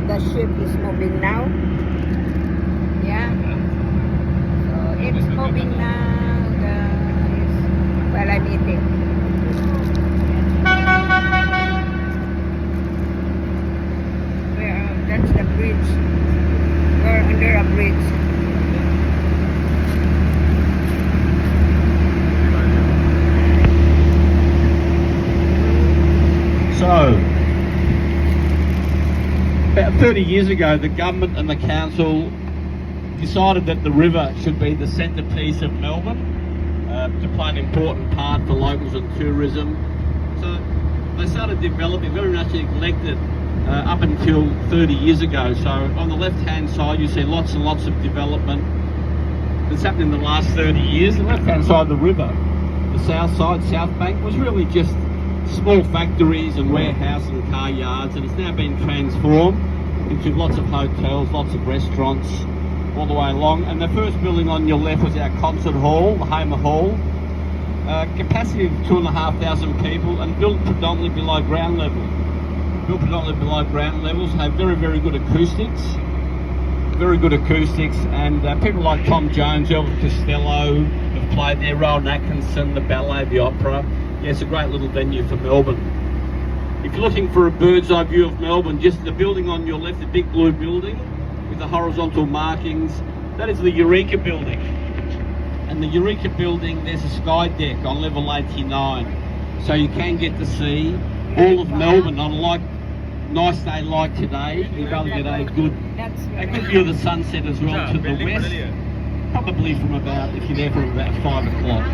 the ship is moving now. Yeah. So it's moving now, guys. While I'm eating. That's the bridge. We're under a bridge. So, about 30 years ago, the government and the council decided that the river should be the centrepiece of Melbourne to play an important part for locals and tourism. So they started developing, very much neglected up until 30 years ago. So on the left-hand side, you see lots and lots of development that's happened in the last 30 years. The left-hand side of the river, the south side, South Bank, was really just small factories and warehouses and car yards, and it's now been transformed into lots of hotels, lots of restaurants all the way along. And the first building on your left was our concert hall, the Hamer Hall, capacity of 2,500 people, and built predominantly below ground level. Built predominantly below ground levels, have very, very good acoustics. Very good acoustics, and people like Tom Jones, Elvis Costello have played there, Rowan Atkinson, the ballet, the opera. Yeah, it's a great little venue for Melbourne. If you're looking for a bird's eye view of Melbourne, just the building on your left, the big blue building with the horizontal markings, that is the Eureka building. And the Eureka building, there's a sky deck on level 89. So you can get to see all of Melbourne on a nice day like today. You'll be able to get a good view of the sunset as well to the west. Probably from about, if you're there from about 5 o'clock.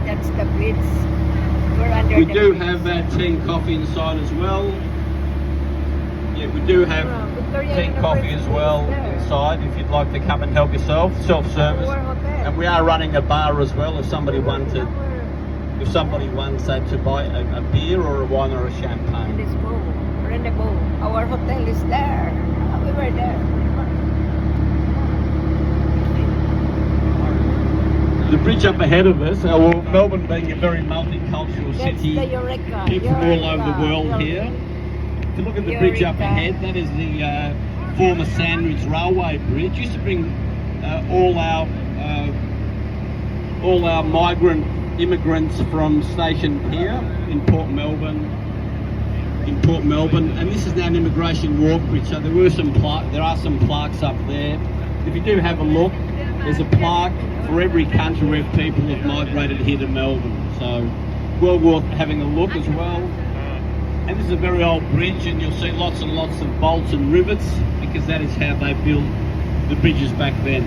That's the bridge. We're under we the do bridge. have tea and coffee inside as well. Yeah, we do have tea and coffee as well inside if you'd like to come and help yourself, self-service. And we are running a bar as well if somebody wants to buy a beer or a wine or a champagne. In this bowl. We're in the bowl. Our hotel is there. We were there. The bridge up ahead of us, Melbourne being a very multicultural That's city, the Eureka. people from all over the world here. If you look at the bridge up ahead, that is the former Sandridge Railway Bridge. Used to bring all our migrant immigrants from station here in Port Melbourne, and this is now an immigration walk bridge. So there are some plaques up there. If you do have a look, there's a plaque for every country where people have migrated here to Melbourne. So well worth having a look as well. And this is a very old bridge, and you'll see lots and lots of bolts and rivets because that is how they built the bridges back then.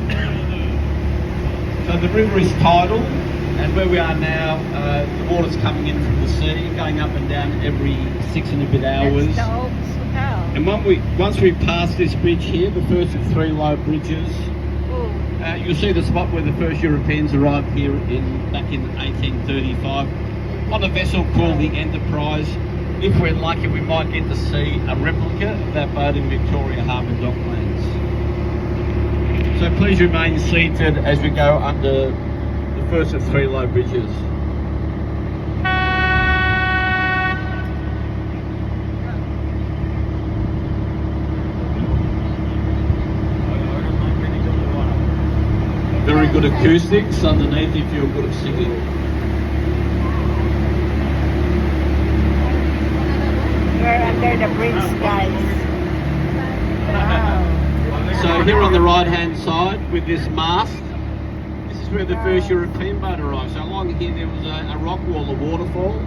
So the river is tidal, and where we are now, the water's coming in from the sea, going up and down every 6 and a bit hours. And once we pass this bridge here, the first of 3 low bridges, you'll see the spot where the first Europeans arrived here back in 1835 on a vessel called the Enterprise. If we're lucky, we might get to see a replica of that boat in Victoria Harbour docklands. So please remain seated as we go under the first of 3 low bridges. Very good acoustics underneath if you're good at singing. We're under the bridge, guys. Wow. So here on the right hand side with this mast, this is where the first European boat arrived. So along here there was a rock wall, a waterfall,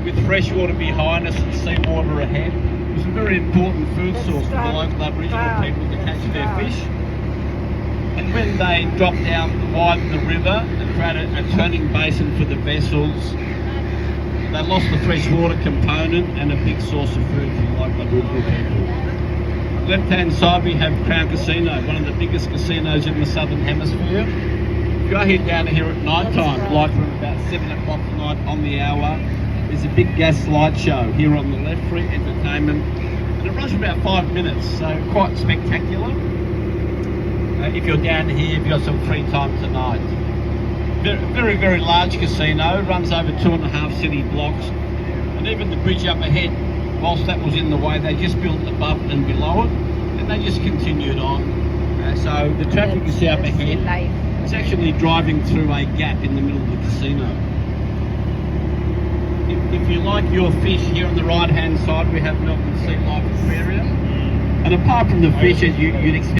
with fresh water behind us and seawater ahead. It was a very important food source for the local Aboriginal people to catch their fish. And when they dropped down widen the river and created a turning basin for the vessels, they lost the freshwater component and a big source of food for the local Aboriginal people. Left-hand side we have Crown Casino, one of the biggest casinos in the Southern Hemisphere. If you are here down here at night time, like from about 7 o'clock tonight on the hour, there's a big gas light show here on the left, free entertainment. And it runs for about 5 minutes, so quite spectacular. If you're down here, if you've got some free time tonight. Very, very large casino, runs over 2.5 city blocks, and even the bridge up ahead whilst that was in the way, they just built above and below it, and they just continued on. So the traffic you see up ahead, it's actually driving through a gap in the middle of the casino. If you like your fish, here on the right hand side we have Melbourne Sea Life Aquarium, and apart from the fish as you'd expect